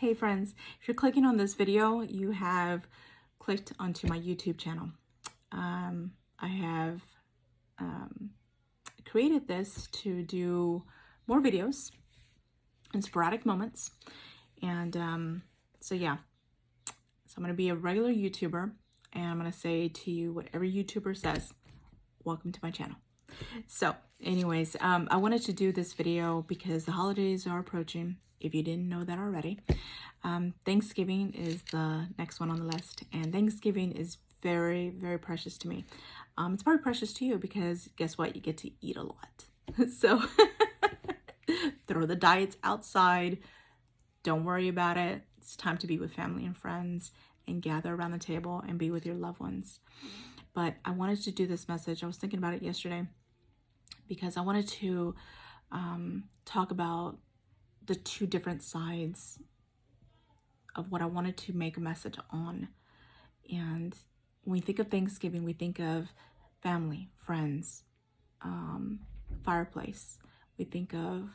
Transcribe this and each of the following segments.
Hey friends, if you're clicking on this video, you have clicked onto my YouTube channel. I have created this to do more videos in sporadic moments. And so yeah, so I'm going to be a regular YouTuber and I'm going to say to you what every YouTuber says, welcome to my channel. So anyways, I wanted to do this video because the holidays are approaching, if you didn't know that already. Thanksgiving is the next one on the list, and Thanksgiving is very, very precious to me. It's probably precious to you because guess what? You get to eat a lot. So throw the diets outside. Don't worry about it. It's time to be with family and friends and gather around the table and be with your loved ones. But I wanted to do this message. I was thinking about it yesterday because I wanted to talk about the two different sides of what I wanted to make a message on. And when we think of Thanksgiving, we think of family, friends, fireplace. We think of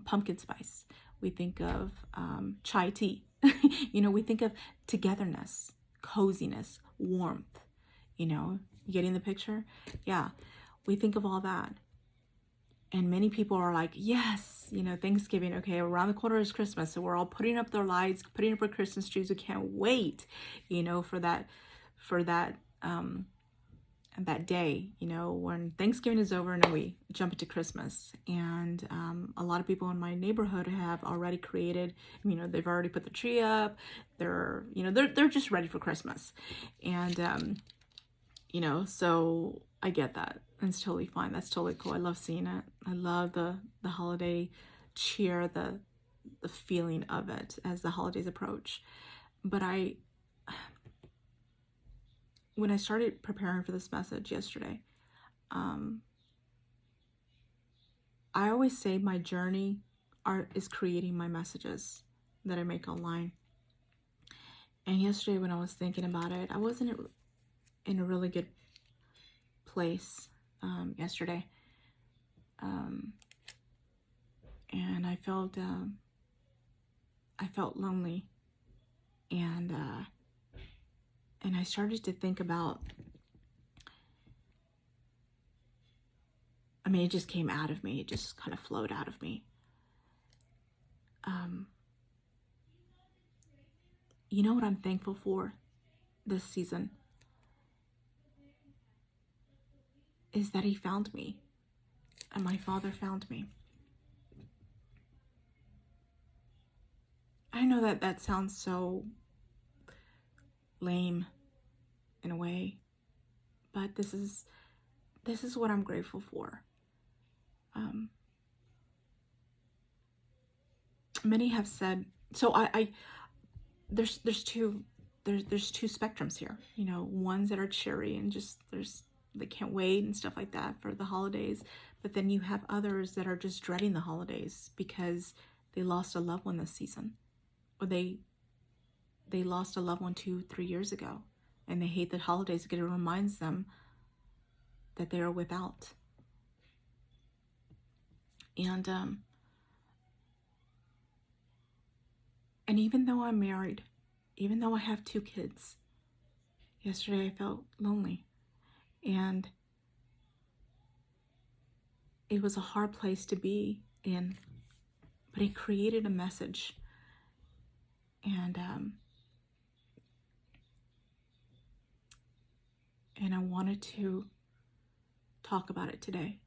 pumpkin spice. We think of chai tea. We think of togetherness, coziness, warmth. You getting the picture? Yeah, we think of all that. And many people are like, yes, Thanksgiving, okay, around the corner is Christmas. So we're all putting up their lights, putting up our Christmas trees. We can't wait, for that day, when Thanksgiving is over and then we jump into Christmas. And a lot of people in my neighborhood have already created, they've already put the tree up. They're just ready for Christmas. And, so I get that. It's totally fine. That's totally cool. I love seeing it. I love the holiday cheer, the feeling of it as the holidays approach. But when I started preparing for this message yesterday, I always say my journey is creating my messages that I make online. And yesterday when I was thinking about it, I wasn't in a really good place yesterday. And I felt lonely, and I started to think about, it just came out of me. It just kind of flowed out of me. You know what I'm thankful for this season? Is that he found me, and my father found me. I know that sounds so lame in a way, but this is what I'm grateful for. Many have said, so there's two spectrums here, ones that are cheery and just they can't wait and stuff like that for the holidays, but then you have others that are just dreading the holidays because they lost a loved one this season, or they lost a loved one 2-3 years ago, and they hate the holidays because it reminds them that they are without. And even though I'm married, even though I have 2 kids, yesterday I felt lonely. And it was a hard place to be in, but it created a message. And I wanted to talk about it today.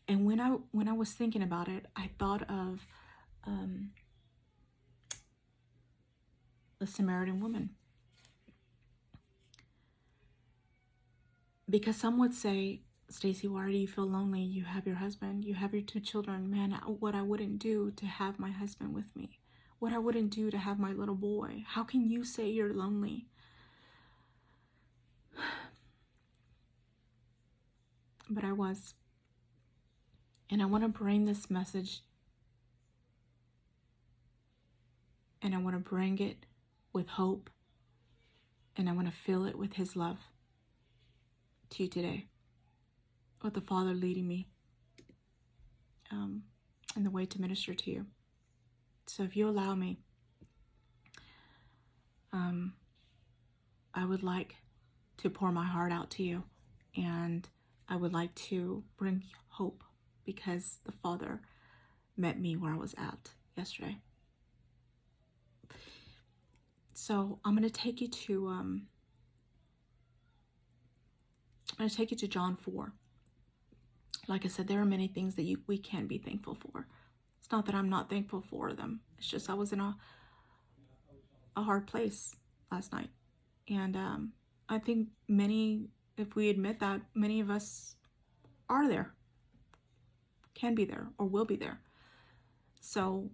And when I was thinking about it, I thought of the Samaritan woman. Because some would say, Stacy, why do you feel lonely? You have your husband, you have your 2 children. Man, what I wouldn't do to have my husband with me. What I wouldn't do to have my little boy. How can you say you're lonely? But I was. And I want to bring this message, and I want to bring it with hope, and I want to fill it with his love to you today, with the Father leading me in the way to minister to you. So if you allow me, I would like to pour my heart out to you, and I would like to bring hope, because the Father met me where I was at yesterday. So I'm going to take you to John 4. Like I said, there are many things that we can be thankful for. It's not that I'm not thankful for them. It's just I was in a hard place last night. And I think if we admit that, many of us are there, can be there, or will be there. So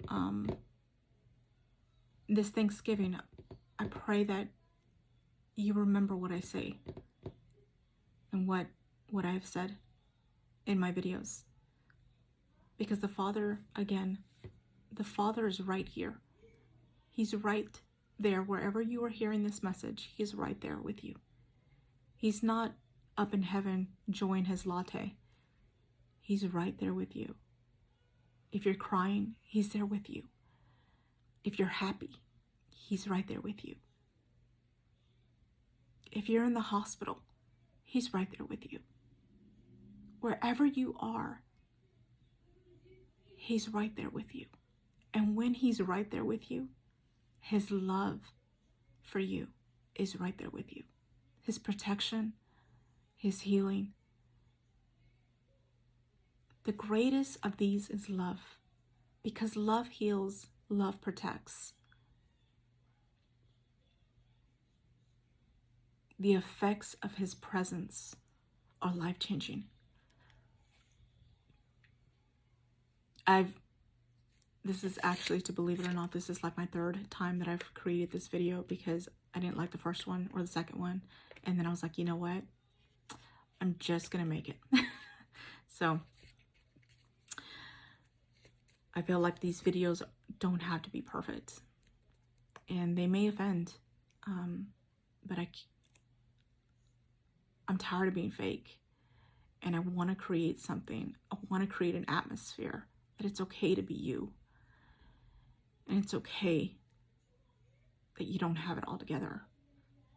this Thanksgiving, I pray that you remember what I say and what I have said in my videos. Because the Father, again, the Father is right here. He's right there. Wherever you are hearing this message, He's right there with you. He's not up in heaven enjoying his latte. He's right there with you. If you're crying, He's there with you. If you're happy, He's right there with you. If you're in the hospital, He's right there with you. Wherever you are, He's right there with you. And when He's right there with you, His love for you is right there with you. His protection, His healing. The greatest of these is love, because love heals, love protects. The effects of His presence are life-changing. This is actually, to believe it or not, this is like my third time that I've created this video, because I didn't like the first one or the second one. And then I was like, you know what? I'm just going to make it. So I feel like these videos don't have to be perfect, and they may offend, but I'm tired of being fake, and I want to create something. I want to create an atmosphere that it's okay to be you, and it's okay that you don't have it all together.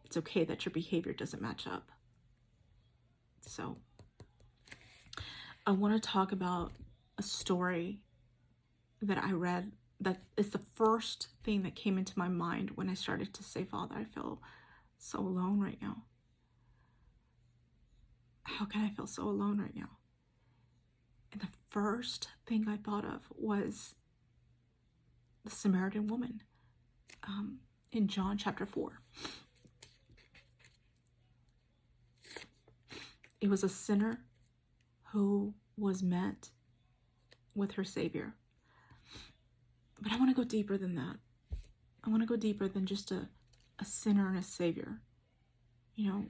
It's okay that your behavior doesn't match up. So I want to talk about a story that I read that is the first thing that came into my mind when I started to say, Father, I feel so alone right now. How can I feel so alone right now? And the first thing I thought of was the Samaritan woman in John chapter 4. It was a sinner who was met with her Savior. But I want to go deeper than that. I want to go deeper than just a sinner and a Savior. You know,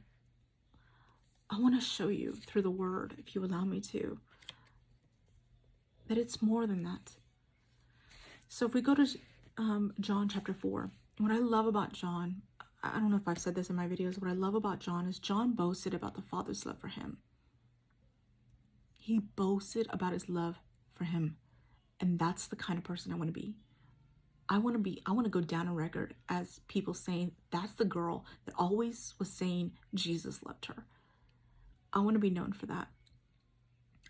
I want to show you through the Word, if you allow me to, that it's more than that. So if we go to John chapter 4, what I love about John, I don't know if I've said this in my videos, what I love about John is John boasted about the Father's love for him. He boasted about his love for him. And that's the kind of person I want to be. I want to go down a record as people saying, that's the girl that always was saying Jesus loved her. I want to be known for that.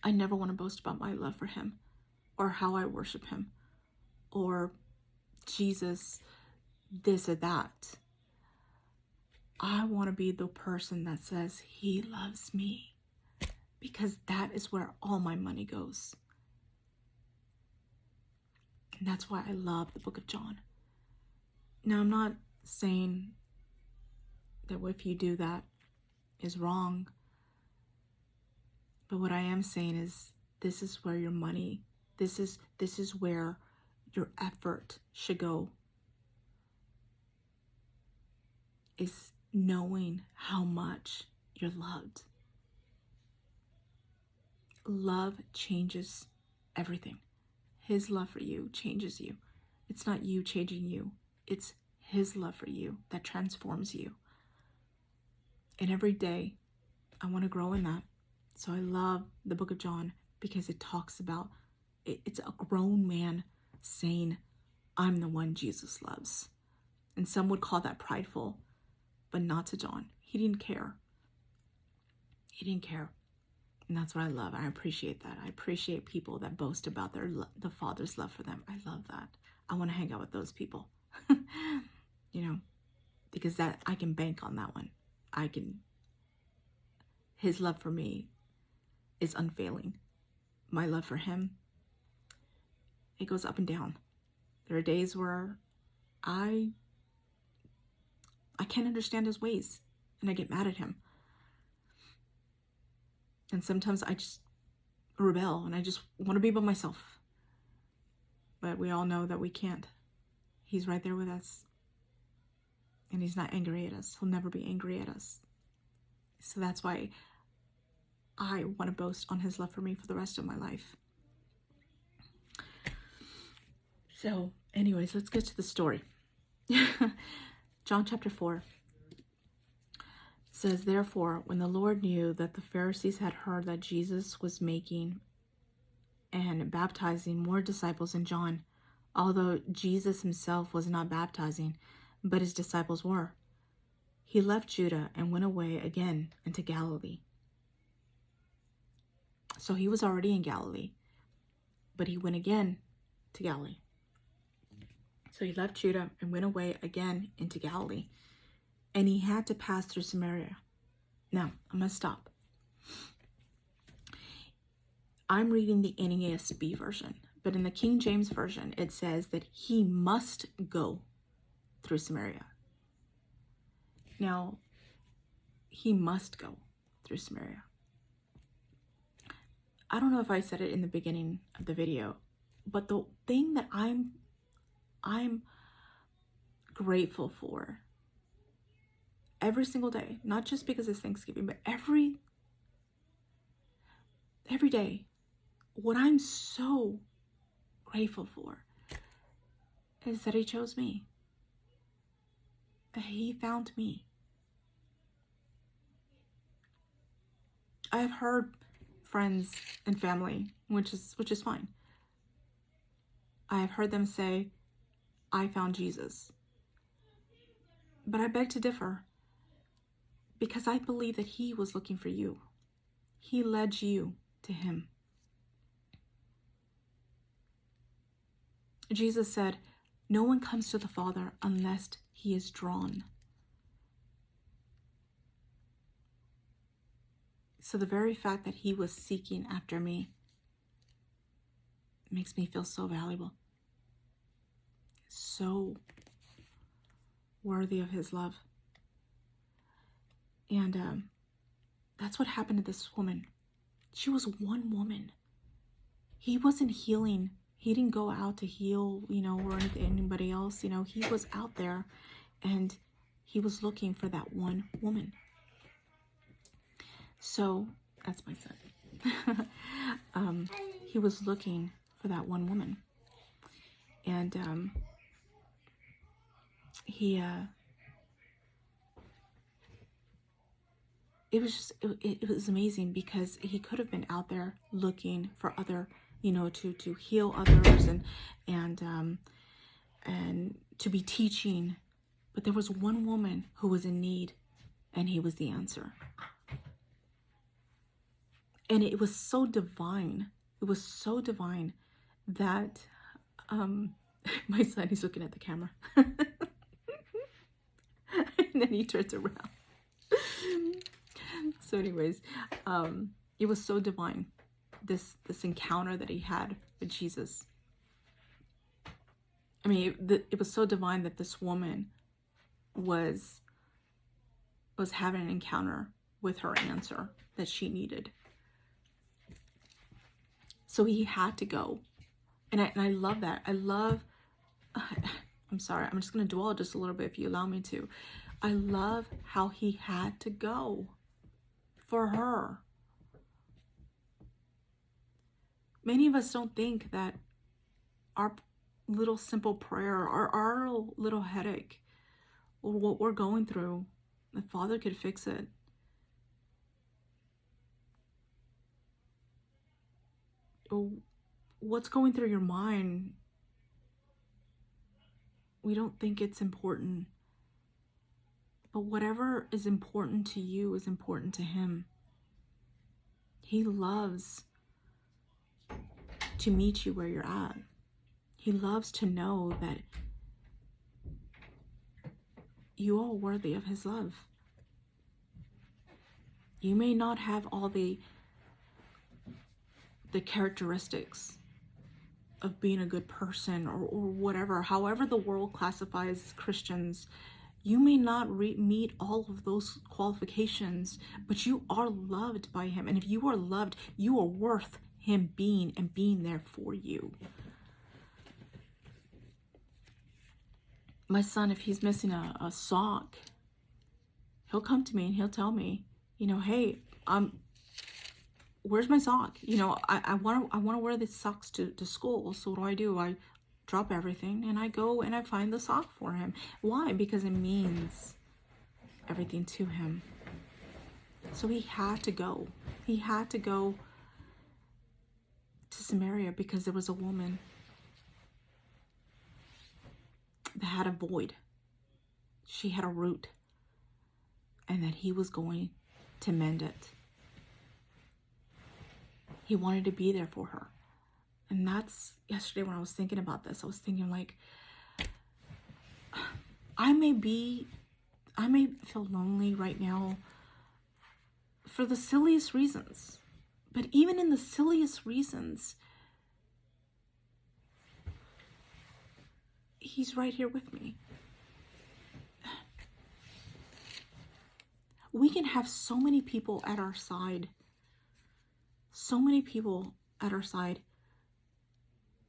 I never want to boast about my love for him, or how I worship him, or Jesus this or that. I want to be the person that says He loves me, because that is where all my money goes. And that's why I love the book of John. Now, I'm not saying that if you do that is wrong. But what I am saying is, this is where your money, this is where your effort should go. Is knowing how much you're loved. Love changes everything. His love for you changes you. It's not you changing you. It's His love for you that transforms you. And every day, I want to grow in that. So I love the book of John, because it talks about, it's a grown man saying, I'm the one Jesus loves. And some would call that prideful, but not to John. He didn't care. He didn't care. And that's what I love. I appreciate that. I appreciate people that boast about the Father's love for them. I love that. I want to hang out with those people. Because that I can bank on that one. His love for me is unfailing. My love for him, it goes up and down. There are days where I can't understand his ways and I get mad at him. And sometimes I just rebel and I just want to be by myself. But we all know that we can't. He's right there with us. And he's not angry at us. He'll never be angry at us. So that's why I want to boast on his love for me for the rest of my life. So anyways, let's get to the story. John chapter 4 says, therefore, when the Lord knew that the Pharisees had heard that Jesus was making and baptizing more disciples than John, although Jesus himself was not baptizing, but his disciples were, he left Judah and went away again into Galilee. So he was already in Galilee, but he went again to Galilee. So he left Judah and went away again into Galilee, and he had to pass through Samaria. Now, I'm going to stop. I'm reading the NASB version, but in the King James version, it says that he must go through Samaria. Now, he must go through Samaria. I don't know if I said it in the beginning of the video, but the thing that I'm grateful for every single day, not just because it's Thanksgiving, but every day, what I'm so grateful for is that he chose me, that he found me. I've heard friends and family, which is fine. I have heard them say, I found Jesus. But I beg to differ, because I believe that he was looking for you. He led you to him. Jesus said, no one comes to the Father unless he is drawn. So the very fact that he was seeking after me makes me feel so valuable, so worthy of his love. And that's what happened to this woman. She was one woman. He wasn't healing. He didn't go out to heal, or anybody else. He was out there and he was looking for that one woman. So that's my son. He was looking for that one woman. And it was amazing, because he could have been out there looking for other, to heal others and to be teaching. But there was one woman who was in need, and he was the answer. And it was so divine. It was so divine that my son is looking at the camera. And then he turns around. So anyways, it was so divine, this encounter that he had with Jesus. I mean, it was so divine that this woman was having an encounter with her answer that she needed. So he had to go. And I love that. I'm sorry, I'm just going to dwell just a little bit if you allow me to. I love how he had to go for her. Many of us don't think that our little simple prayer or our little headache or what we're going through, the Father could fix it. Or what's going through your mind We don't think it's important. But whatever is important to you is important to him. He loves to meet you where you're at. He loves to know that you are worthy of his love. You may not have all the characteristics of being a good person or whatever, however the world classifies Christians. You may not meet all of those qualifications, but you are loved by him. And if you are loved, you are worth him being and being there for you. My son, if he's missing a sock, he'll come to me and he'll tell me, hey, where's my sock? I want to wear these socks to school. So what do? I drop everything and I go and I find the sock for him. Why? Because it means everything to him. So he had to go. He had to go to Samaria because there was a woman that had a void. She had a root, and that he was going to mend it. He wanted to be there for her. And that's yesterday when I was thinking about this. I was thinking like, I may feel lonely right now for the silliest reasons. But even in the silliest reasons, he's right here with me. We can have so many people at our side. So many people at our side.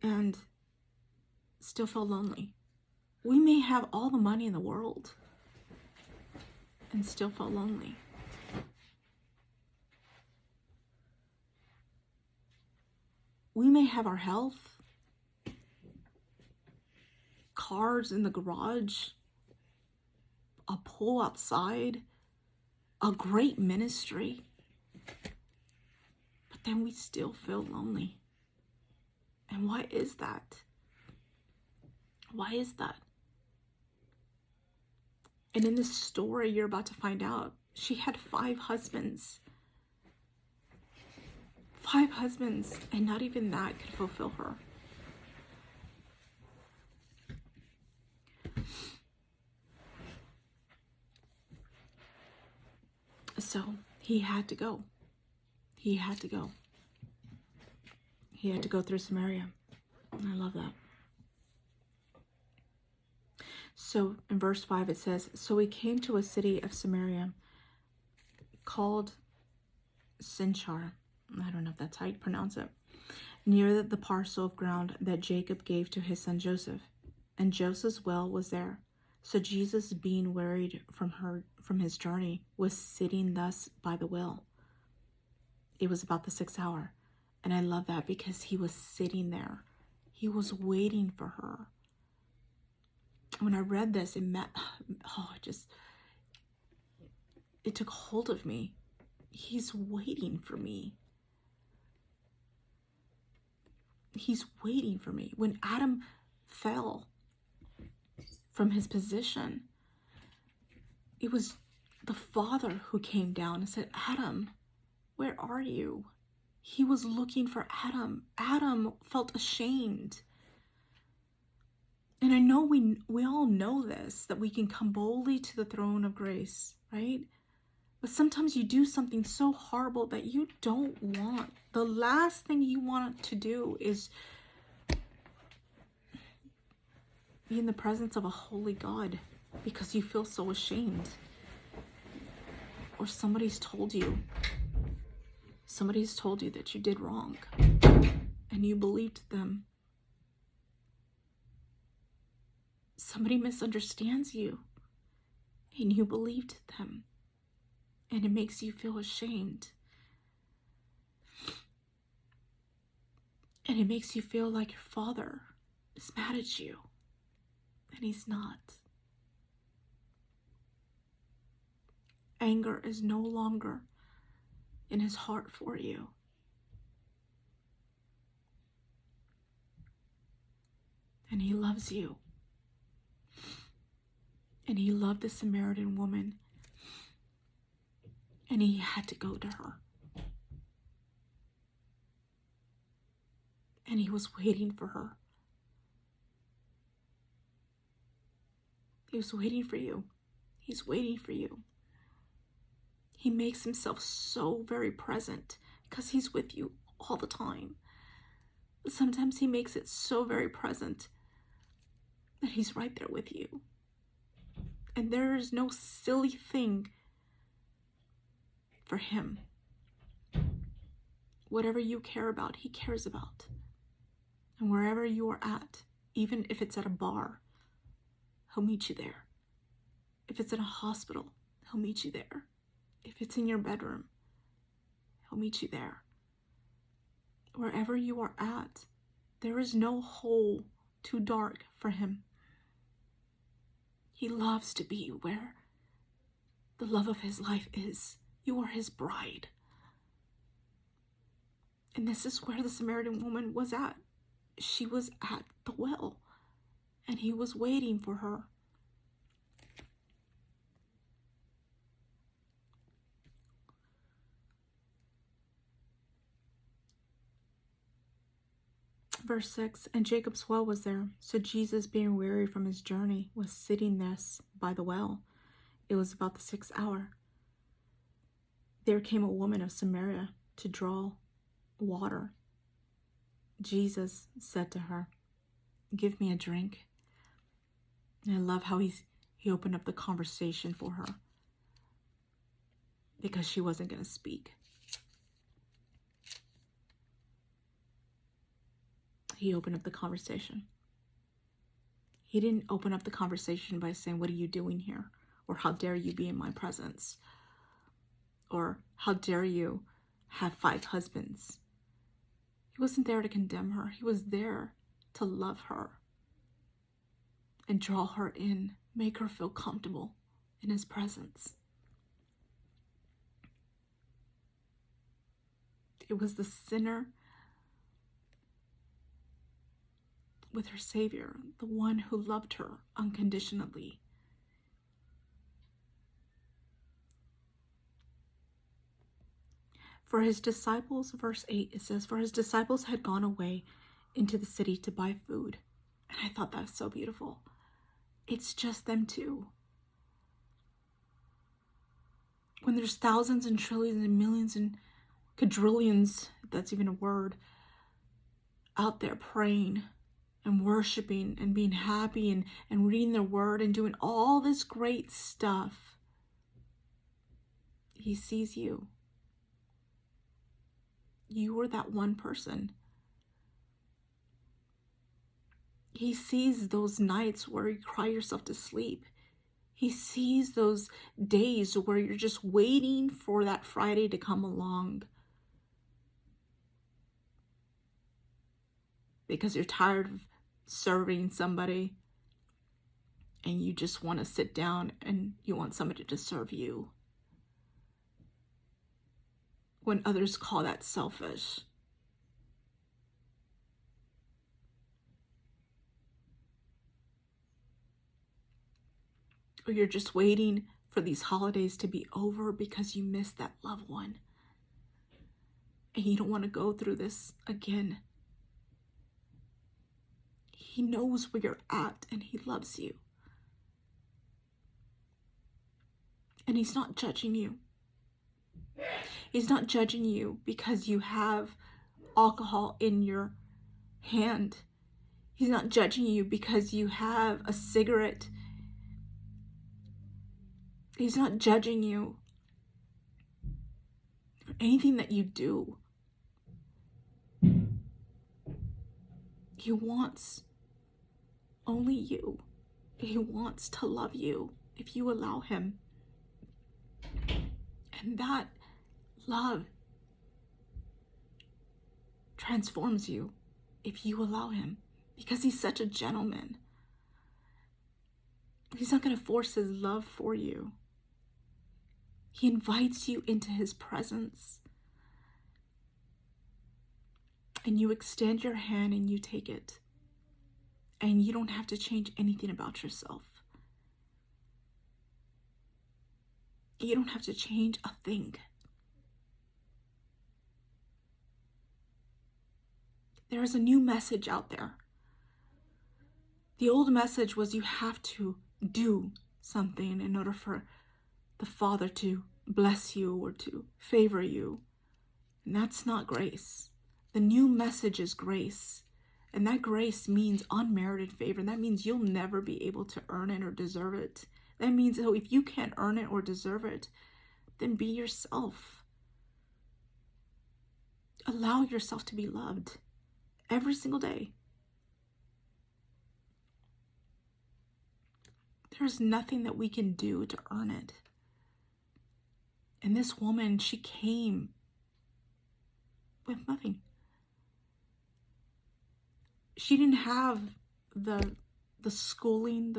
And still feel lonely. We may have all the money in the world and still feel lonely. We may have our health, cars in the garage, a pool outside, a great ministry, but then we still feel lonely. And why is that? Why is that? And in this story you're about to find out, she had 5 husbands. 5 husbands, and not even that could fulfill her. So he had to go. He had to go. He had to go through Samaria. And I love that. So in verse 5 it says, so he came to a city of Samaria called Sychar. I don't know if that's how you pronounce it. Near the parcel of ground that Jacob gave to his son Joseph. And Joseph's well was there. So Jesus, being wearied from his journey, was sitting thus by the well. It was about the 6th hour. And I love that because he was sitting there. He was waiting for her. When I read this, it took hold of me. He's waiting for me. He's waiting for me. When Adam fell from his position, it was the Father who came down and said, Adam, where are you? He was looking for Adam. Adam felt ashamed. And I know we all know this, that we can come boldly to the throne of grace, right? But sometimes you do something so horrible that you don't want. The last thing you want to do is be in the presence of a holy God because you feel so ashamed. Or somebody's told you that you did wrong and you believed them. Somebody misunderstands you and you believed them. And it makes you feel ashamed. And it makes you feel like your Father is mad at you. And he's not. Anger is no longer in his heart for you. And he loves you. And he loved the Samaritan woman. And he had to go to her. And he was waiting for her. He was waiting for you. He's waiting for you. He makes himself so very present because he's with you all the time. Sometimes he makes it so very present that he's right there with you. And there is no silly thing for him. Whatever you care about, he cares about. And wherever you are at, even if it's at a bar, he'll meet you there. If it's in a hospital, he'll meet you there. If it's in your bedroom, he'll meet you there. Wherever you are at, there is no hole too dark for him. He loves to be where the love of his life is. You are his bride. And this is where the Samaritan woman was at. She was at the well, and he was waiting for her. Verse 6, and Jacob's well was there. So Jesus, being weary from his journey, was sitting thus by the well. It was about the 6th hour. There came a woman of Samaria to draw water. Jesus said to her, give me a drink. And I love how he opened up the conversation for her, because she wasn't going to speak. He opened up the conversation. He didn't open up the conversation by saying, what are you doing here? Or how dare you be in my presence? Or how dare you have 5 husbands? He wasn't there to condemn her. He was there to love her and draw her in, make her feel comfortable in his presence. It was the sinner with her Savior, the one who loved her unconditionally. For his disciples, verse 8, it says, for his disciples had gone away into the city to buy food. And I thought that was so beautiful. It's just them two. When there's thousands and trillions and millions and quadrillions, if that's even a word, out there praying and worshiping and being happy and reading their word and doing all this great stuff, he sees you. You were that one person. He sees those nights where you cry yourself to sleep. He sees those days where you're just waiting for that Friday to come along because you're tired of serving somebody and you just want to sit down and you want somebody to serve you. When others call that selfish. Or you're just waiting for these holidays to be over because you missed that loved one. And you don't want to go through this again. He knows where you're at and he loves you. And he's not judging you. He's not judging you because you have alcohol in your hand. He's not judging you because you have a cigarette. He's not judging you for anything that you do. He wants only you. He wants to love you if you allow him. And that love transforms you if you allow him, because he's such a gentleman. He's not going to force his love for you. He invites you into his presence. And you extend your hand and you take it. And you don't have to change anything about yourself. You don't have to change a thing. There is a new message out there. The old message was you have to do something in order for the Father to bless you or to favor you. And that's not grace. The new message is grace. And that grace means unmerited favor. And that means you'll never be able to earn it or deserve it. That means, oh, if you can't earn it or deserve it, then be yourself. Allow yourself to be loved every single day. There's nothing that we can do to earn it. And this woman, she came with nothing. She didn't have the schooling,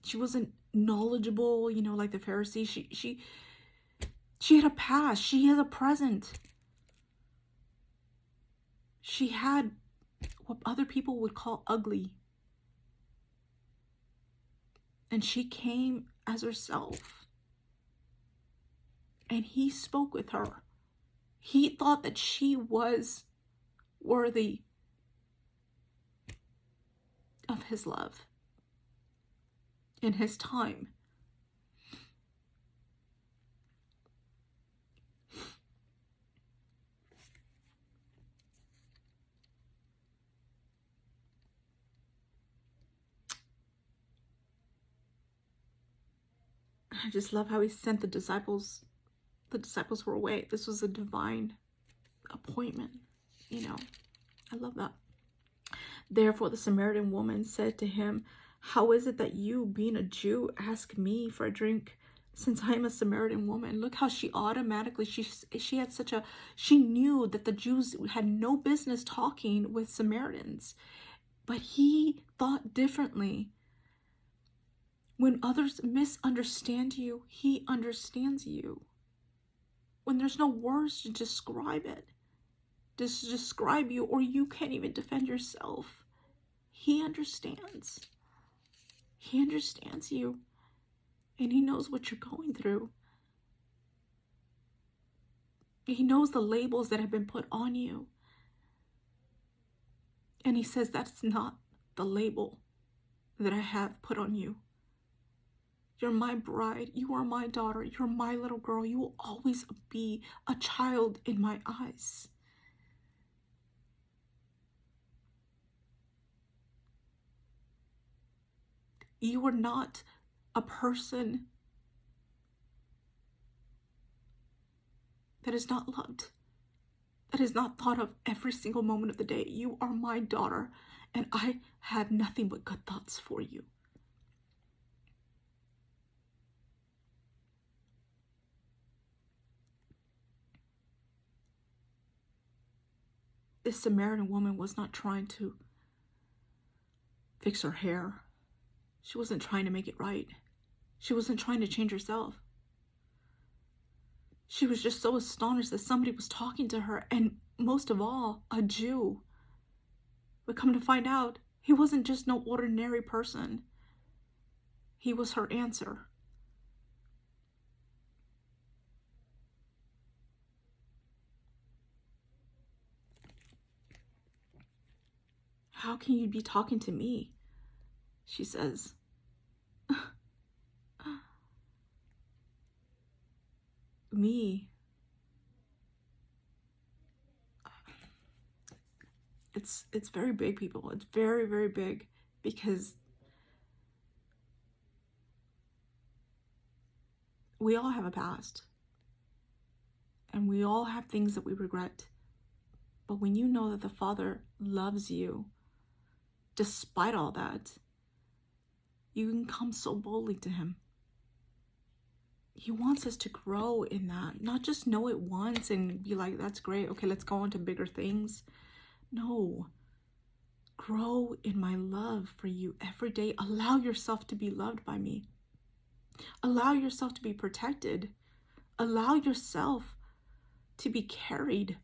she wasn't knowledgeable, you know, like the Pharisees. She had a past. She has a present. She had what other people would call ugly. And she came as herself. And he spoke with her. He thought that she was worthy of his love in his time. I just love how he sent the disciples. The disciples were away. This was a divine appointment, you know. I love that. Therefore, the Samaritan woman said to him, "How is it that you, being a Jew, ask me for a drink, since I am a Samaritan woman?" Look how she automatically, she had such a, she knew that the Jews had no business talking with Samaritans. But he thought differently. When others misunderstand you, he understands you. When there's no words to describe it, to describe you, or you can't even defend yourself, he understands. He understands you, and he knows what you're going through. He knows the labels that have been put on you. And he says, that's not the label that I have put on you. You're my bride. You are my daughter. You're my little girl. You will always be a child in my eyes. You are not a person that is not loved, that is not thought of every single moment of the day. You are my daughter, and I have nothing but good thoughts for you. This Samaritan woman was not trying to fix her hair. She wasn't trying to make it right. She wasn't trying to change herself. She was just so astonished that somebody was talking to her, and most of all, a Jew. But come to find out, he wasn't just no ordinary person. He was her answer. How can you be talking to me? She says. Me. It's very big, people. It's very, very big, because we all have a past. And we all have things that we regret. But when you know that the Father loves you, despite all that, you can come so boldly to him. He wants us to grow in that, not just know it once and be like, that's great, okay, let's go on to bigger things. No, grow in my love for you every day. Allow yourself to be loved by me. Allow yourself to be protected. Allow yourself to be carried.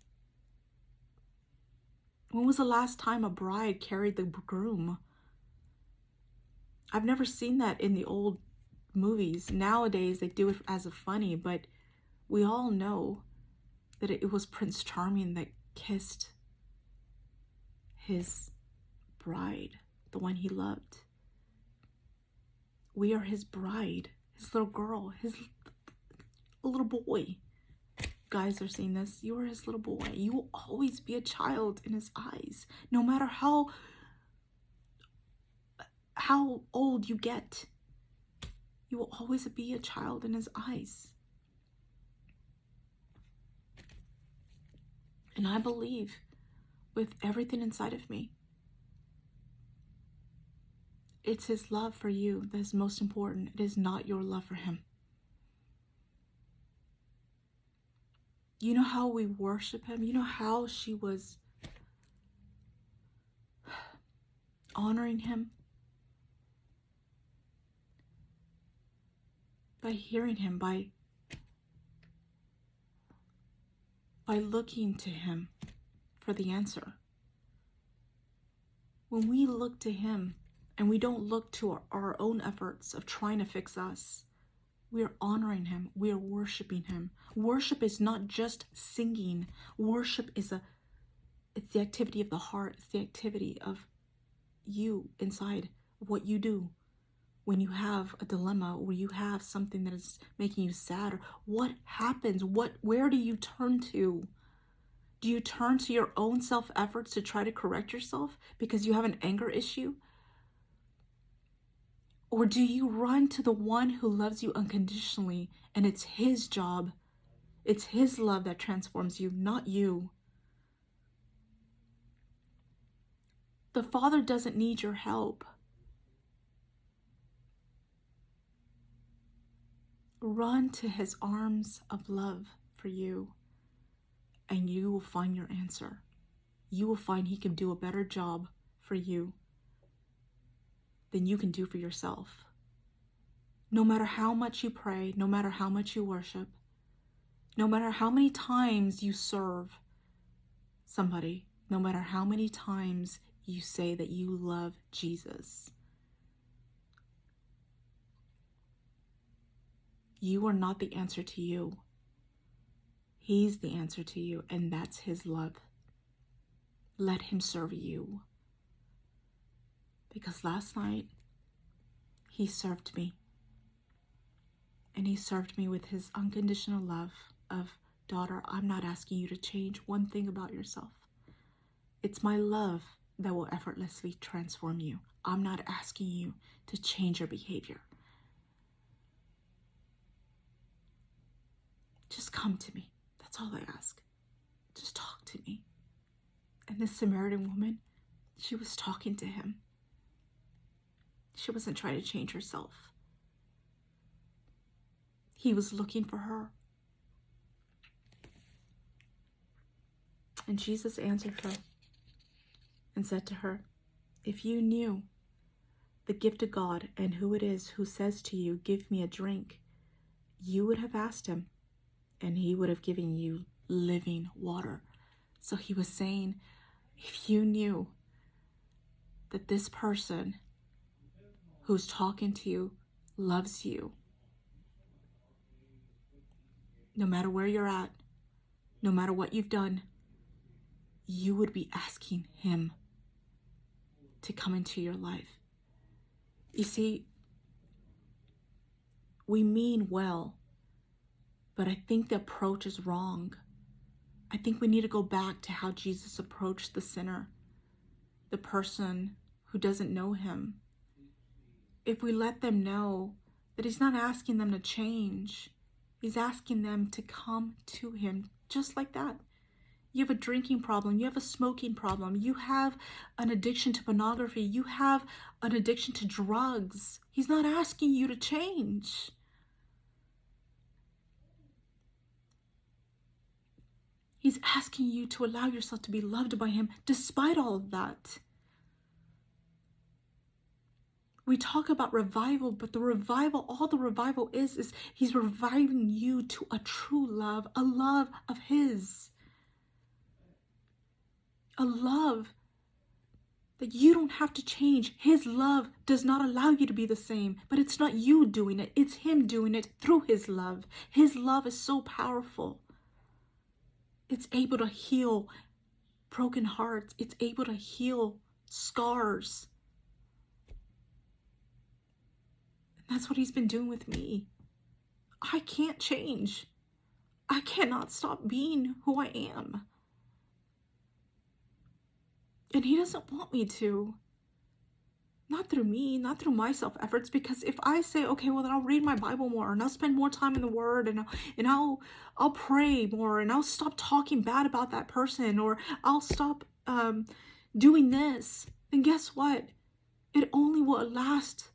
When was the last time a bride carried the groom? I've never seen that in the old movies. Nowadays, they do it as a funny, but we all know that it was Prince Charming that kissed his bride, the one he loved. We are his bride, his little girl, his little boy. Guys are seeing this. You are his little boy. You will always be a child in his eyes, no matter how old you get. You will always be a child in his eyes. And I believe with everything inside of me, it's his love for you that is most important. It is not your love for him. You know how we worship him? You know how she was honoring him? By hearing him, by looking to him for the answer. When we look to him and we don't look to our own efforts of trying to fix us, we are honoring him. We are worshiping him. Worship is not just singing. Worship is it's the activity of the heart. It's the activity of you inside, of what you do when you have a dilemma or you have something that is making you sad. Or what happens? Where do you turn to? Do you turn to your own self-efforts to try to correct yourself because you have an anger issue? Or do you run to the one who loves you unconditionally, and it's his job, it's his love that transforms you, not you? The Father doesn't need your help. Run to his arms of love for you, and you will find your answer. You will find he can do a better job for you than you can do for yourself. No matter how much you pray, no matter how much you worship, no matter how many times you serve somebody, no matter how many times you say that you love Jesus, you are not the answer to you. He's the answer to you, and that's his love. Let him serve you. Because last night, he served me. And he served me with his unconditional love of, daughter, I'm not asking you to change one thing about yourself. It's my love that will effortlessly transform you. I'm not asking you to change your behavior. Just come to me. That's all I ask. Just talk to me. And this Samaritan woman, she was talking to him. She wasn't trying to change herself. He was looking for her. And Jesus answered her and said to her, if you knew the gift of God and who it is who says to you, give me a drink, you would have asked him, and he would have given you living water. So he was saying, if you knew that this person who's talking to you loves you, no matter where you're at, no matter what you've done, you would be asking him to come into your life. You see, we mean well, but I think the approach is wrong. I think we need to go back to how Jesus approached the sinner, the person who doesn't know him. If we let them know that he's not asking them to change, he's asking them to come to him just like that. You have a drinking problem, you have a smoking problem, you have an addiction to pornography, you have an addiction to drugs. He's not asking you to change. He's asking you to allow yourself to be loved by him despite all of that. We talk about revival, but the revival, all the revival is he's reviving you to a true love, a love of his. A love That you don't have to change. His love does not allow you to be the same, but it's not you doing it. It's him doing it through his love. His love is so powerful. It's able to heal broken hearts. It's able to heal scars. And that's what he's been doing with me. I can't change. I cannot stop being who I am. And he doesn't want me to. Not through me, not through my self-efforts, because if I say, okay, well, then I'll read my Bible more, and I'll spend more time in the Word, and I'll pray more, and I'll stop talking bad about that person, or I'll stop doing this, then guess what? It only will last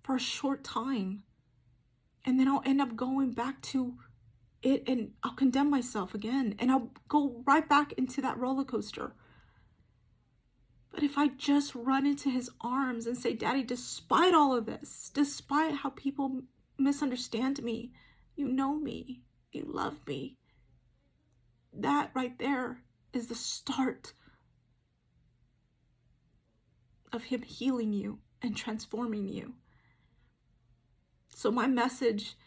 for a short time. And then I'll end up going back to it, and I'll condemn myself again, and I'll go right back into that roller coaster. But if I just run into his arms and say, Daddy, despite all of this, despite how people misunderstand me, you know me, you love me. That right there is the start of him healing you and transforming you. So my message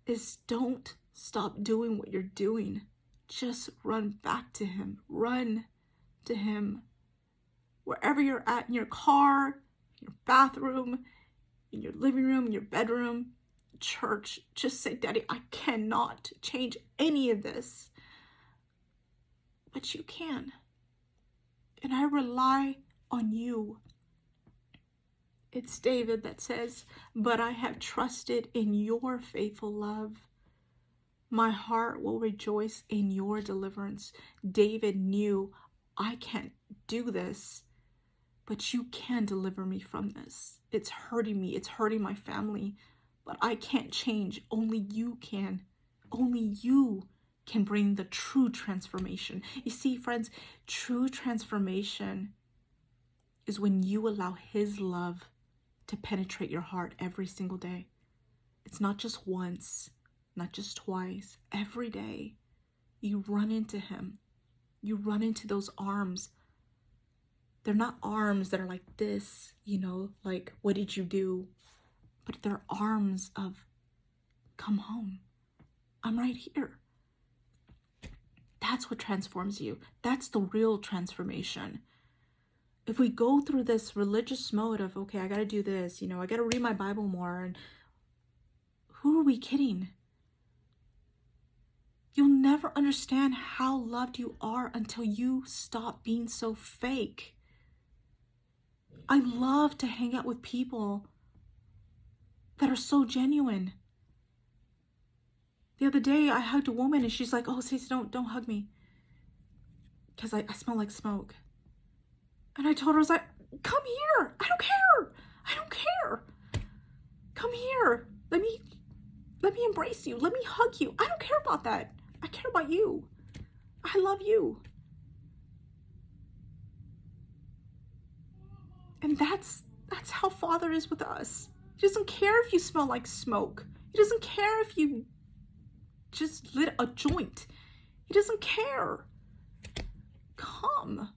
is, don't stop doing what you're doing. Just run back to him. Run to him. Wherever you're at, in your car, your bathroom, in your living room, in your bedroom, church, just say, Daddy, I cannot change any of this, but you can. And I rely on you. It's David that says, but I have trusted in your faithful love. My heart will rejoice in your deliverance. David knew, I can't do this, but you can deliver me from this. It's hurting me. It's hurting my family, but I can't change. Only you can. Only you can bring the true transformation. You see, friends, true transformation is when you allow his love to penetrate your heart every single day. It's not just once, not just twice. Every day you run into him. You run into those arms. They're not arms that are like this, like, what did you do? But they're arms of, come home. I'm right here. That's what transforms you. That's the real transformation. If we go through this religious mode of, okay, I got to do this, I got to read my Bible more, and who are we kidding? You'll never understand how loved you are until you stop being so fake. I love to hang out with people that are so genuine. The other day, I hugged a woman and she's like, oh, Stacey, don't hug me, because I smell like smoke. And I told her, I was like, come here. I don't care. I don't care. Come here. Let me embrace you. Let me hug you. I don't care about that. I care about you. I love you. And that's how Father is with us. He doesn't care if you smell like smoke. He doesn't care if you just lit a joint. He doesn't care. Come.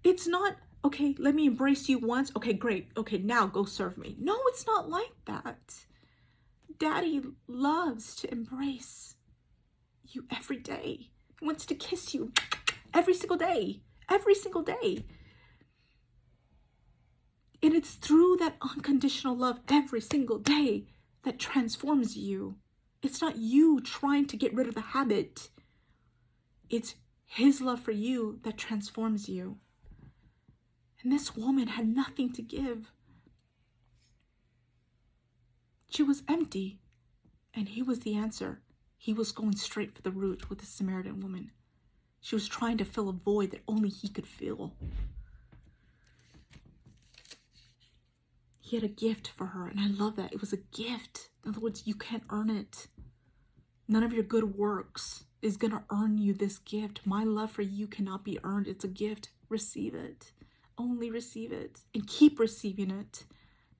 It's not, okay, let me embrace you once. Okay, great. Okay, now go serve me. No, it's not like that. Daddy loves to embrace you every day. He wants to kiss you every single day. Every single day. And it's through that unconditional love every single day that transforms you. It's not you trying to get rid of the habit. It's his love for you that transforms you. And this woman had nothing to give. She was empty, and he was the answer. He was going straight for the root with the Samaritan woman. She was trying to fill a void that only he could fill. He had a gift for her, and I love that. It was a gift. In other words, you can't earn it. None of your good works is going to earn you this gift. My love for you cannot be earned. It's a gift. Receive it. Only receive it, and keep receiving it.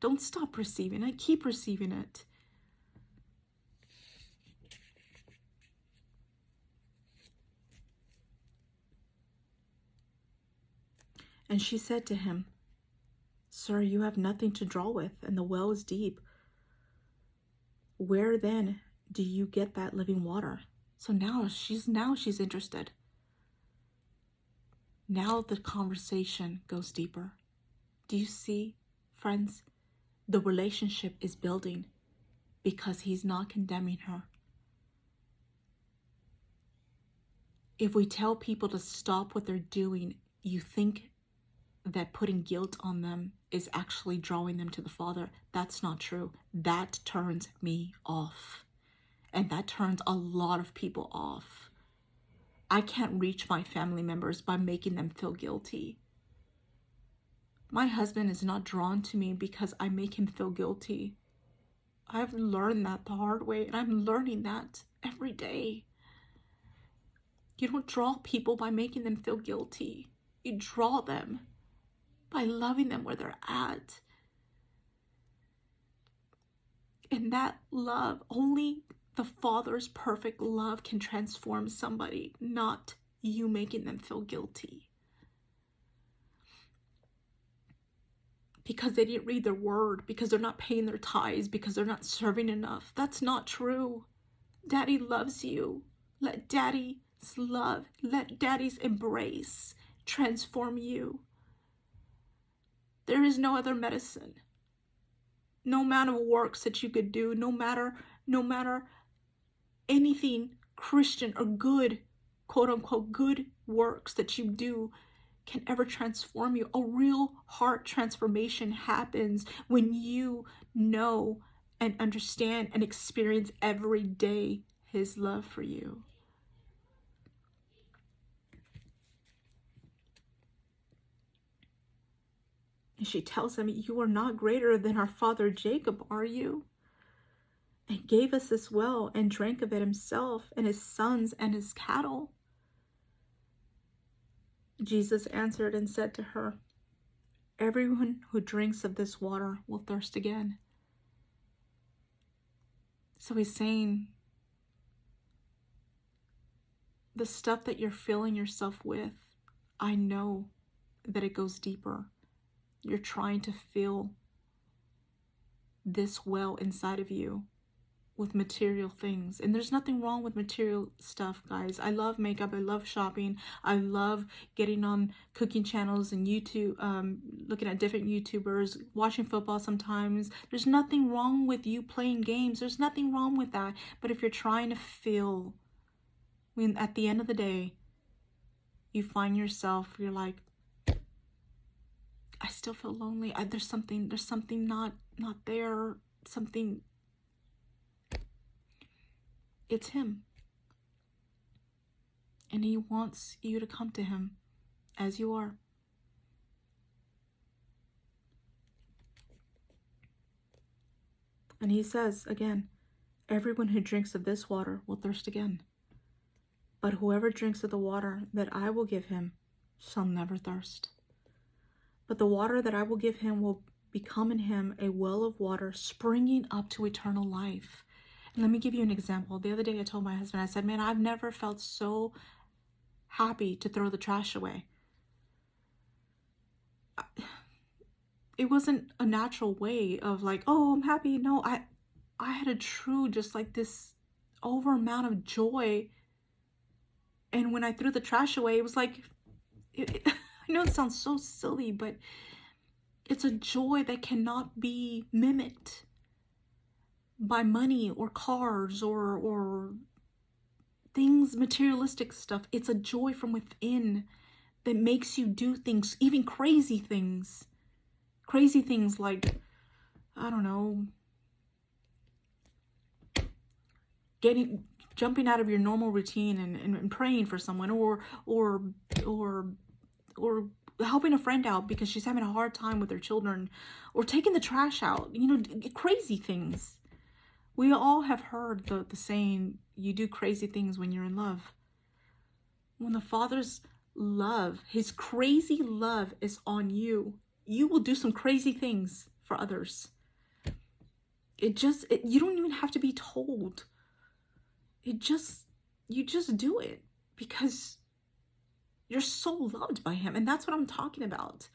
Don't stop receiving it. Keep receiving it. And she said to him, Sir, you have nothing to draw with, and the well is deep. Where then do you get that living water? So now she's interested. Now the conversation goes deeper. Do you see, friends? The relationship is building because he's not condemning her. If we tell people to stop what they're doing, you think that putting guilt on them is actually drawing them to the Father. That's not true. That turns me off. And that turns a lot of people off. I can't reach my family members by making them feel guilty. My husband is not drawn to me because I make him feel guilty. I've learned that the hard way, and I'm learning that every day. You don't draw people by making them feel guilty. You draw them by loving them where they're at. And that love, only the Father's perfect love can transform somebody, not you making them feel guilty. Because they didn't read their word, because they're not paying their tithes, because they're not serving enough. That's not true. Daddy loves you. Let Daddy's love, let Daddy's embrace transform you. There is no other medicine. No amount of works that you could do, no matter anything Christian or good, quote unquote, good works that you do can ever transform you. A real heart transformation happens when you know and understand and experience every day his love for you. And she tells him, you are not greater than our father Jacob, are you? And gave us this well and drank of it himself and his sons and his cattle. Jesus answered and said to her, everyone who drinks of this water will thirst again. So he's saying, the stuff that you're filling yourself with, I know that it goes deeper. You're trying to fill this well inside of you with material things. And there's nothing wrong with material stuff, guys. I love makeup. I love shopping. I love getting on cooking channels and YouTube, looking at different YouTubers, watching football sometimes. There's nothing wrong with you playing games. There's nothing wrong with that. But if you're trying to fill, when at the end of the day, you find yourself, you're like, I still feel lonely. There's something not there. Something. It's him. And he wants you to come to him as you are. And he says again, everyone who drinks of this water will thirst again. But whoever drinks of the water that I will give him shall never thirst. But the water that I will give him will become in him a well of water springing up to eternal life. And let me give you an example. The other day I told my husband, I said, man, I've never felt so happy to throw the trash away. It wasn't a natural way of like, oh, I'm happy. No, I had a true, just like this over amount of joy. And when I threw the trash away, it was like, I know it sounds so silly, but it's a joy that cannot be mimicked by money or cars or things, materialistic stuff. It's a joy from within that makes you do things, even crazy things. Crazy things like, I don't know, jumping out of your normal routine and praying for someone or helping a friend out because she's having a hard time with her children, or taking the trash out, crazy things. We all have heard the saying, you do crazy things when you're in love. When the Father's love, his crazy love is on you, you will do some crazy things for others. You don't even have to be told. You just do it because You're so loved by him. And that's what I'm talking about.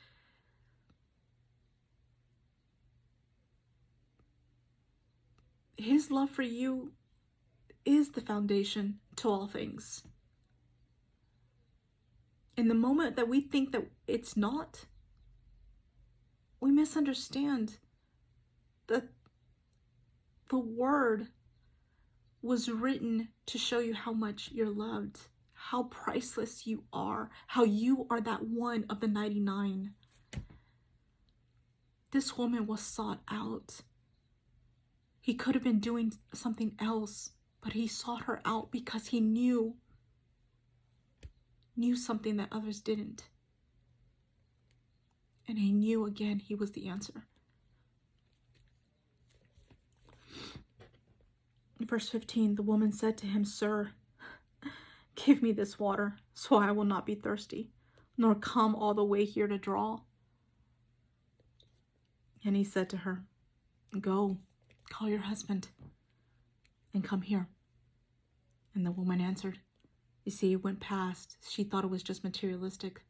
His love for you is the foundation to all things. In the moment that we think that it's not, we misunderstand that the word was written to show you how much you're loved, how priceless you are, how you are that one of the 99. This woman was sought out. He could have been doing something else, but he sought her out because he knew something that others didn't. And he knew again he was the answer. In verse 15, the woman said to him, "Sir, give me this water so I will not be thirsty, nor come all the way here to draw." And he said to her, "Go, call your husband and come here." And the woman answered. You see, it went past. She thought it was just materialistic,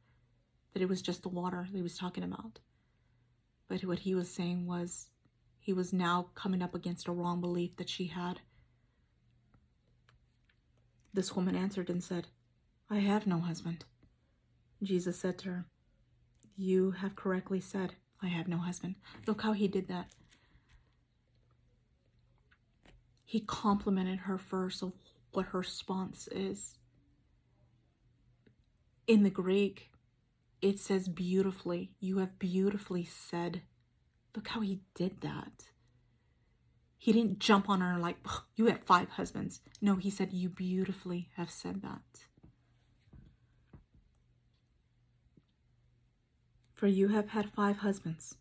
that it was just the water that he was talking about. But what he was saying was, he was now coming up against a wrong belief that she had. This woman answered and said, "I have no husband." Jesus said to her, "You have correctly said, I have no husband." Look how he did that. He complimented her first of what her response is. In the Greek, it says beautifully. You have beautifully said. Look how he did that. He didn't jump on her like, "You have 5 husbands." No, he said, "You beautifully have said that. For you have had 5 husbands,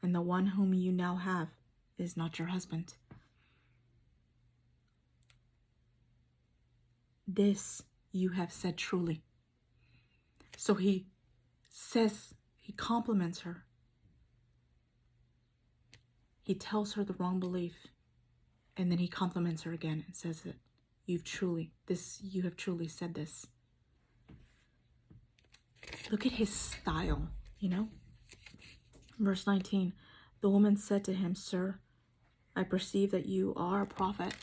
and the one whom you now have is not your husband. This you have said truly." So he compliments her. He tells her the wrong belief, and then he compliments her again and says that you have truly said this. Look at his style, Verse 19, the woman said to him, "Sir, I perceive that you are a prophet."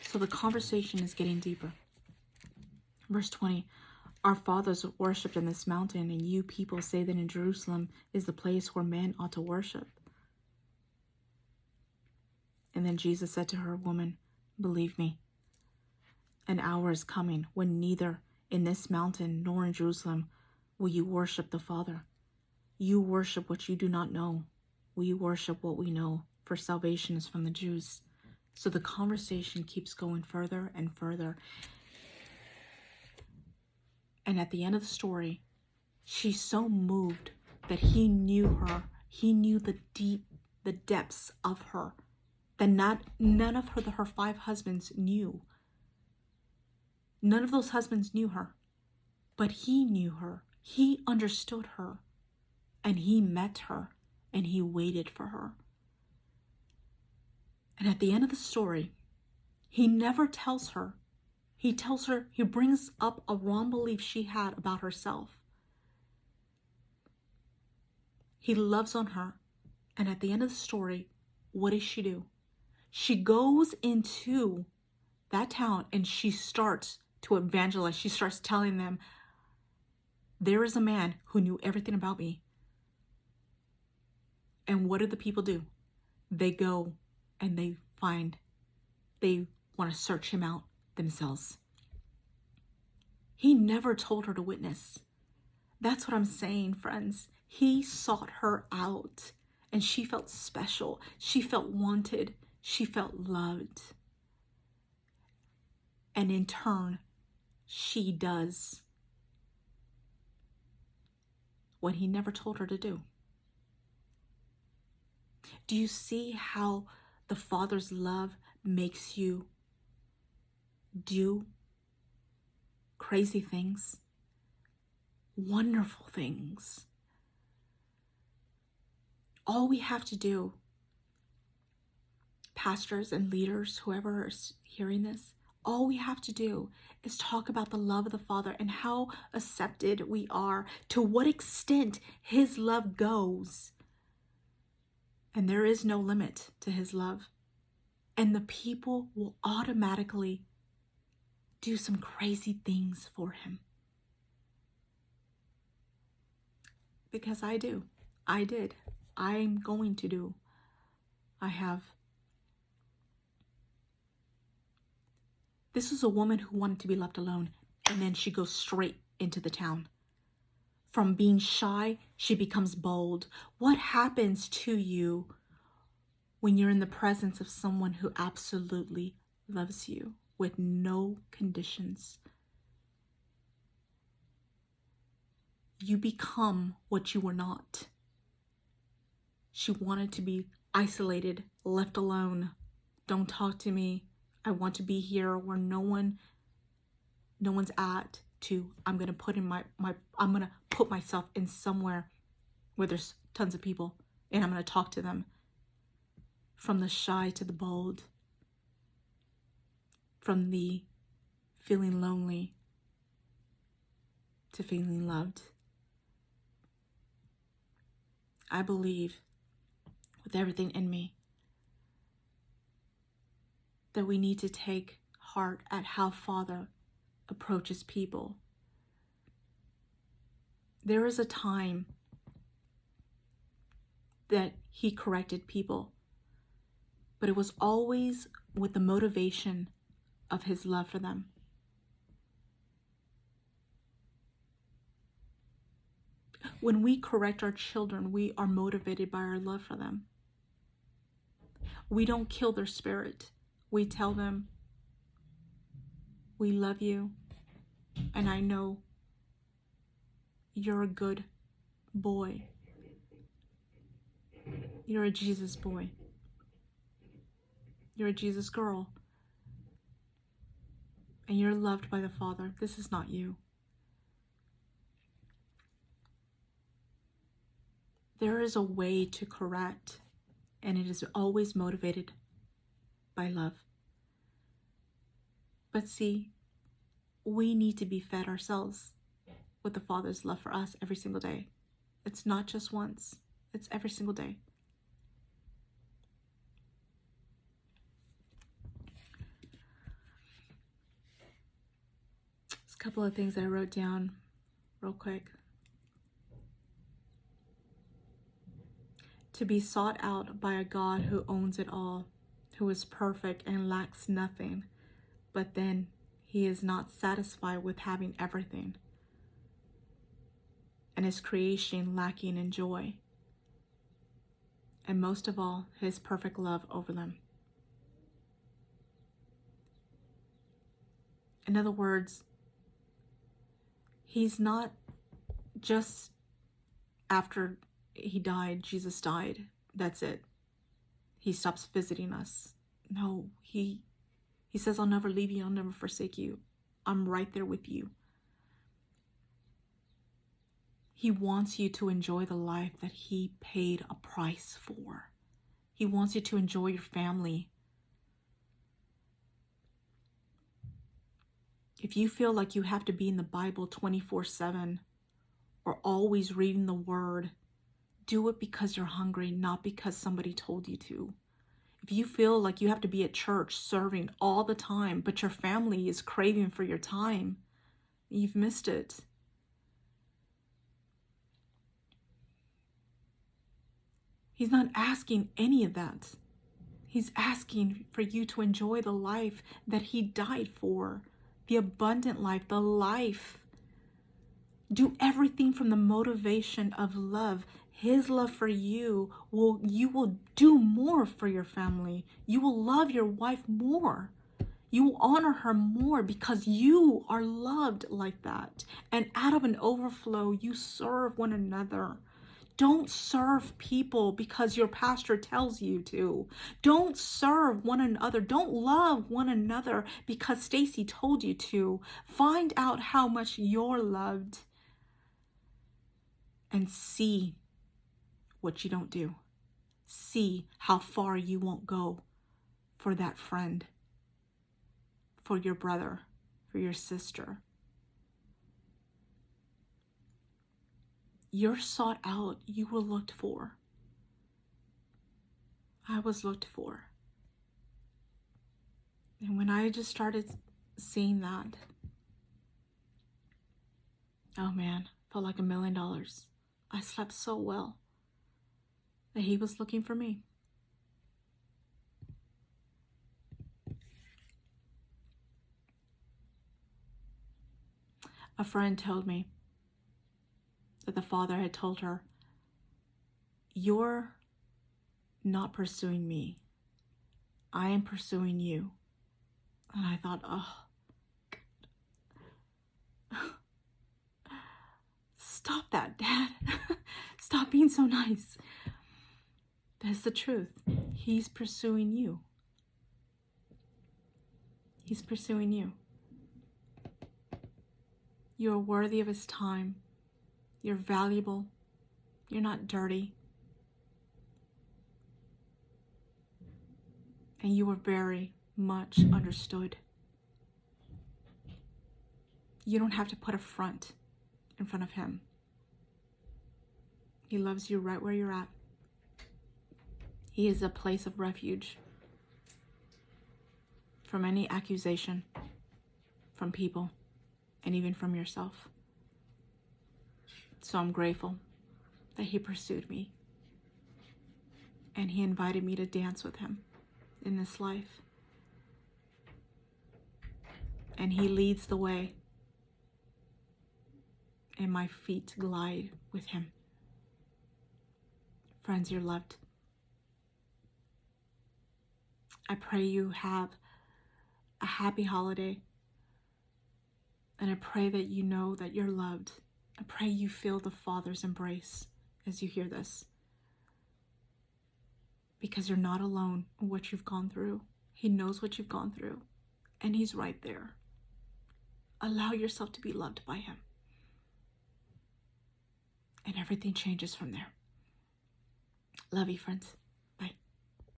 So the conversation is getting deeper. Verse 20, "Our fathers worshipped in this mountain, and you people say that in Jerusalem is the place where men ought to worship." And then Jesus said to her, "Woman, believe me, an hour is coming when neither in this mountain nor in Jerusalem will you worship the Father. You worship what you do not know. We worship what we know, for salvation is from the Jews." So the conversation keeps going further and further. And at the end of the story, she's so moved that he knew her. He knew the depths of her, that none of her 5 husbands knew. None of those husbands knew her, but he knew her. He understood her, and he met her, and he waited for her. And at the end of the story, he never tells her. He brings up a wrong belief she had about herself. He loves on her. And at the end of the story, what does she do? She goes into that town and she starts to evangelize. She starts telling them, "There is a man who knew everything about me." And what do the people do? They go and they want to search him out themselves. He never told her to witness. That's what I'm saying, friends. He sought her out, and she felt special. She felt wanted. She felt loved. And in turn, she does what he never told her to do. Do you see how the Father's love makes you do crazy things, wonderful things? All we have to do, pastors and leaders, whoever is hearing this, All we have to do is talk about the love of the Father and how accepted we are, to what extent his love goes. And there is no limit to his love. And the people will automatically do some crazy things for him. Because I do. I did. I'm going to do. I have. This was a woman who wanted to be left alone, and then she goes straight into the town. From being shy, she becomes bold. What happens to you when you're in the presence of someone who absolutely loves you with no conditions? You become what you were not. She wanted to be isolated, left alone. Don't talk to me. I want to be here where no one's at. I'm gonna put myself in somewhere where there's tons of people, and I'm gonna talk to them. From the shy to the bold, from the feeling lonely to feeling loved. I believe with everything in me that we need to take heart at how Father approaches people. There is a time that he corrected people, but it was always with the motivation of his love for them. When we correct our children, we are motivated by our love for them. We don't kill their spirit. We tell them, we love you, and I know you're a good boy. You're a Jesus boy. You're a Jesus girl. And you're loved by the Father. This is not you. There is a way to correct, and it is always motivated by love. But see, we need to be fed ourselves with the Father's love for us every single day. It's not just once, it's every single day. There's a couple of things I wrote down real quick. To be sought out by a God who owns it all, who is perfect and lacks nothing, but then he is not satisfied with having everything, and his creation lacking in joy, and most of all, his perfect love over them. In other words, he's not just after he died, Jesus died, that's it. He stops visiting us. No, he says, I'll never leave you, I'll never forsake you. I'm right there with you. He wants you to enjoy the life that he paid a price for. He wants you to enjoy your family. If you feel like you have to be in the Bible 24/7 or always reading the Word, do it because you're hungry, not because somebody told you to. If you feel like you have to be at church serving all the time, but your family is craving for your time, you've missed it. He's not asking any of that. He's asking for you to enjoy the life that he died for, the abundant life, the life. Do everything from the motivation of love. His love for you will do more for your family. You will love your wife more. You will honor her more because you are loved like that. And out of an overflow, you serve one another. Don't serve people because your pastor tells you to. Don't serve one another. Don't love one another because Stacy told you to. Find out how much you're loved and see what you don't do. See how far you won't go for that friend, for your brother, for your sister. You're sought out. You were looked for. I was looked for. And when I just started seeing that, oh man, felt like $1 million. I slept so well that he was looking for me. A friend told me that the father had told her, "You're not pursuing me. I am pursuing you." And I thought, oh, God. Stop that, Dad. Stop being so nice. That's the truth. He's pursuing you. He's pursuing you. You're worthy of his time. You're valuable. You're not dirty. And you are very much understood. You don't have to put a front in front of him. He loves you right where you're at. He is a place of refuge from any accusation, from people, and even from yourself. So I'm grateful that he pursued me and he invited me to dance with him in this life. And he leads the way, and my feet glide with him. Friends, you're loved. I pray you have a happy holiday. And I pray that you know that you're loved. I pray you feel the Father's embrace as you hear this. Because you're not alone in what you've gone through. He knows what you've gone through. And he's right there. Allow yourself to be loved by him. And everything changes from there. Love you, friends.